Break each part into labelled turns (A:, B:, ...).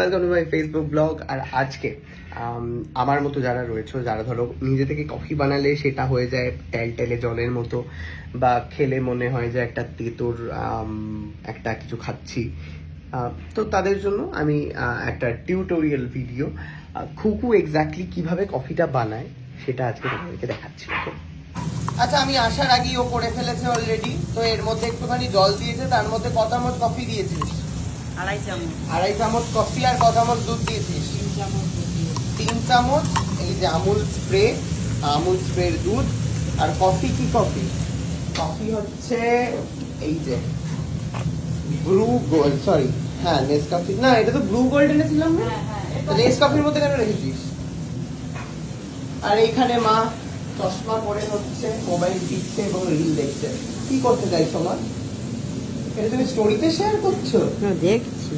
A: Welcome to my Facebook blog. আর আজকে আমার মতো যারা রয়েছে, যারা ধরো নিজে থেকে কফি বানালে সেটা হয়ে যায় টেলে জলের মতো, বা খেলে মনে হয় যে একটা তেতোর একটা কিছু খাচ্ছি, তো তাদের জন্য আমি একটা টিউটোরিয়াল ভিডিও খুকু এক্স্যাক্টলি কিভাবে কফিটা বানায় সেটা আজকে তোমাদেরকে দেখাচ্ছি। ওকে, আচ্ছা, আমি আসার আগেই ও করে ফেলেছে অলরেডি। তো এর মধ্যে একটুখানি জল দিয়েছে, তার মধ্যে কত চামচ কফি দিয়েছিস? আড়াই চামচ কফি। আর কত চামচ দুধ দিয়েছিস? 3 চামচ। এই যে আমুল স্প্রের দুধ। আর কফি কি কফি? কফি হচ্ছে এই যে ব্লু গোল্ড, সরি হ্যাঁ নেসকাফি, না এটা তো ব্লু গোল্ড এনেছিলাম না, নেসকাফির মধ্যে কেন রেখেছিস? আর এইখানে মা চশমা পরে হচ্ছে মোবাইল টিপছে এবং রিল দেখছে। কি করতে চাইছো মা? এটা তুমি স্টোরিতে শেয়ার করছো?
B: দেখছি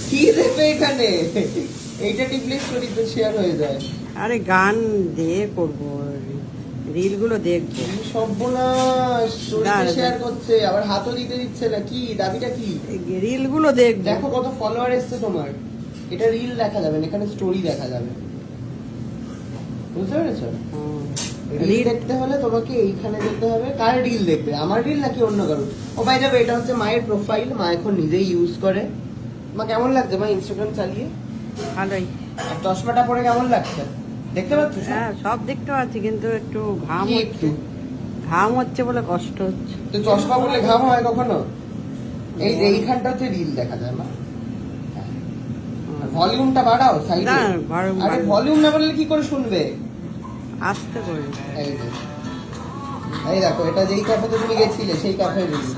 A: কি দেবে এখানে? এইটা টিপলে স্টোরিতে শেয়ার হয়ে যায়।
B: আরে গান দিয়ে করবো, রিল গুলো দেখবো।
A: সর্বনাশ, স্টোরিতে শেয়ার করছে, আবার হাতও দিতে দিচ্ছে না। কি দাবিটা কি?
B: রিল গুলো দেখবো।
A: দেখো কত ফলোয়ার এসছে তোমার। এটা রিল দেখা যাবে না, এখানে স্টোরি দেখা যাবে, বুঝতে পেরেছো? রিল দেখতে হলে তোমাকে এইখানে যেতে হবে। কার রিল দেখবে, আমার রিল নাকি অন্য কারো? ও ভাই যাবে, এটা হচ্ছে মায়ের প্রোফাইল, মা এখন নিজেই ইউজ করে। মা কেমন লাগছে মা ইনস্টাগ্রাম চালিয়ে?
B: ভালোই।
A: আর চশমাটা পরে কেমন লাগছে দেখতে পাচ্ছ?
B: হ্যাঁ সব দেখতে পাচ্ছি, কিন্তু একটু ঘাম
A: কি
B: হচ্ছে,
A: একটু?
B: ঘাম হচ্ছে বলে কষ্ট হচ্ছে।
A: তো চশমা পরলে ঘাম হয় কখনো? এই যে এইখানটা হচ্ছে রিল দেখা যায় মা। ভলিউমটা বাড়াও সাইডে।
B: না, volume
A: আরে
B: বাড়াবো।
A: ভলিউম না বাড়লে কি করে শুনবে?
B: আস্তে করে।
A: এই যে এই দেখো, এটা যেই ক্যাফেতে তুমি গেছিলে সেই ক্যাফে রিল।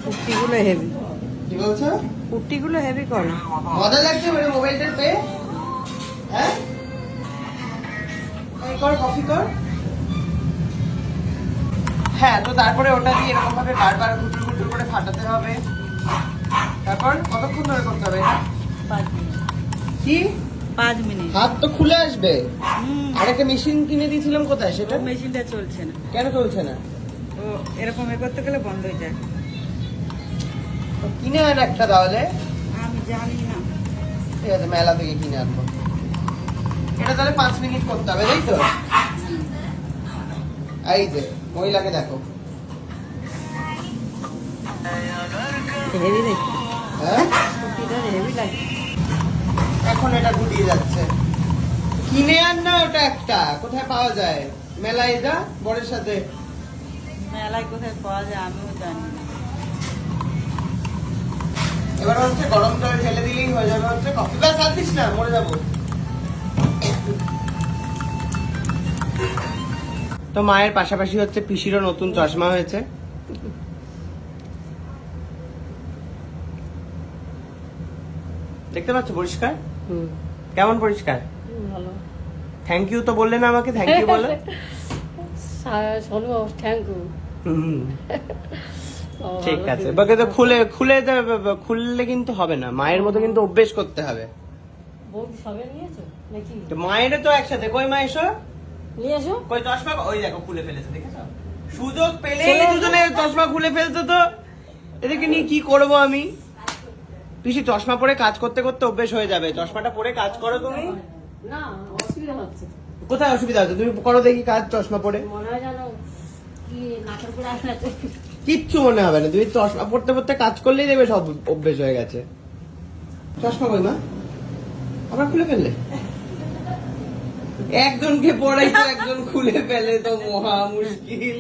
B: কুর্তিগুলো হেভি,
A: কি বলছো?
B: কুর্তিগুলো হেভি করে।
A: মজা লাগছে মানে মোবাইলটা পেয়ে? হ্যাঁ, এই কর, কফি কর। হ্যাঁ, তো তারপরে ওটা দিয়ে এরকম ভাবে বারবার ঘুটুর ঘুটুর করে ফাটাতে হবে। তারপর কতক্ষণ ধরে করতে হবে এটা?
B: 5 মিনিট।
A: কি
B: 5 মিনিট?
A: হাত তো খুলে আসবে। আরেকটা মেশিন কিনে দিয়েছিলাম, কোথায় সেটা?
B: মেশিনটা চলছে না।
A: কেন চলছে না?
B: ও এরকম করতে গেলে বন্ধ হয়ে যায়।
A: তো কিনে আন একটা তাহলে।
B: আমি জানি না।
A: ঠিক আছে, মেলা থেকে কিনে আনবো। এটা তাহলে 5 মিনিট করতে হবে, তাই তো? এই যে মহিলাকে দেখো,
B: হেভি দেখি।
A: হ্যাঁ
B: কুর্তিটা হেভি লাগে।
A: এখন এটা গুটিয়ে যাচ্ছে। কিনে আন না ওটা একটা, কোথায় পাওয়া যায়? মেলায় যা বরের সাথে।
B: মেলায় কোথায় পাওয়া যায় আমিও জানি না।
A: এবার হচ্ছে গরম জল ঢেলে দিলেই হয়ে যাবে হচ্ছে কফি। ব্যাস আর দিস না, মরে যাবো। তো মায়ের পাশাপাশি হচ্ছে পিসিরও নতুন চশমা হয়েছে। দেখতে পাচ্ছ পরিষ্কার? কেমন পরিষ্কার?
C: ভালো।
A: থ্যাংক ইউ তো বললে না আমাকে, থ্যাংক ইউ বলো।
C: শোনো, থ্যাংক ইউ।
A: ঠিক আছে, বাকি তো খুললে কিন্তু হবে না, মায়ের মতো কিন্তু অভ্যেস করতে হবে।
C: বৌদি সবে নিয়েছো নাকি?
A: তো মায়ের তো একসাথে। কই মা এসো,
C: নিয়ে এসো।
A: কই চশমা? ওই দেখো খুলে ফেলেছে, দেখেছো? সুযোগ পেলেই দুজনে চশমা খুলে ফেলতো। তো এদেরকে নিয়ে কি করবো আমি? পিসি চশমা পরে কাজ করতে করতে অভ্যেস হয়ে যাবে। চশমাটা পরে কাজ করো তুমি।
C: না, অসুবিধা হচ্ছে।
A: কোথায় অসুবিধা হচ্ছে? তুমি করো দেখি কাজ চশমা পরে।
C: মনে হয় জানো কি নাকের করে আসলে
A: কিচ্ছু মনে হবে না, তুমি চশমা পড়তে পড়তে কাজ করলেই দেখবে সব অভ্যেস হয়ে গেছে। চশমা কই মা? আবার খুলে ফেললে? একজনকে পড়াই তো একজন খুলে ফেলে, তো মহা মুশকিল।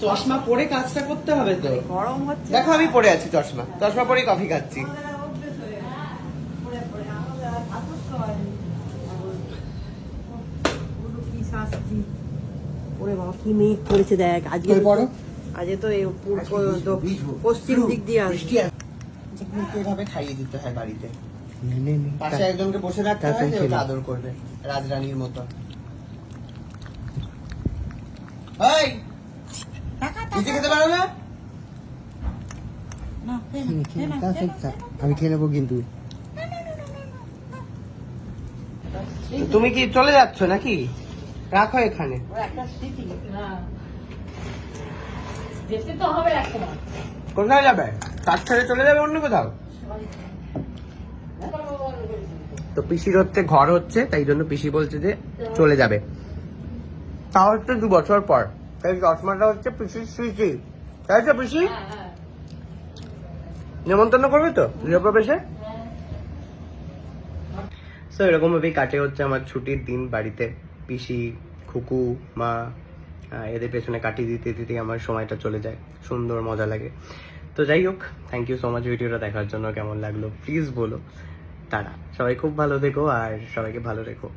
A: চশমা পরে কাজটা করতে হবে তো।
B: গরম হচ্ছে।
A: দেখো আমি পরে আছি চশমা, চশমা পরেই কফি খাচ্ছি।
B: ওরে বাবা কি মেঘ পড়েছে দেখ আজকে।
A: পড়ো।
B: আজকে তো এই পশ্চিম দিক দিয়ে আসবে।
A: এভাবে খাইয়ে দিতে হয় বাড়িতে। পাশে একজনকে বসে রাখতে হয়, যে ওকে আদর করবে রাজরানীর মতো। এই নিজে খেতে পারো না? আমি খেয়ে নেবো কিন্তু। তুমি কি চলে যাচ্ছ নাকি? রাখো এখানে।
C: একটা স্মৃতি। হ্যাঁ, যেতে তো হবে একটা।
A: কোথায় যাবে? কাজ ছেড়ে চলে যাবে অন্য কোথাও? তো পিসির হচ্ছে ঘর হচ্ছে, তাই জন্য পিসি বলছে যে চলে যাবে। তা হচ্ছে 2 বছর পর। তাই চশমাটা হচ্ছে পিসির স্মৃতি, তাই তো পিসি? নিমন্ত্রণ করবে তো গৃহপ্রবেশে? তো এরকম ভাবেই কাটে হচ্ছে আমার ছুটির দিন বাড়িতে। পিসি, খুকু, মা, এদের পেছনে কাটিয়ে দিতে দিতে আমার সময়টা চলে যায়, সুন্দর মজা লাগে। তো যাই হোক, থ্যাংক ইউ সো মাচ ভিডিওটা দেখার জন্য। কেমন লাগলো প্লিজ বলো। তারা সবাই খুব ভালো থেকো আর সবাইকে ভালো রেখো।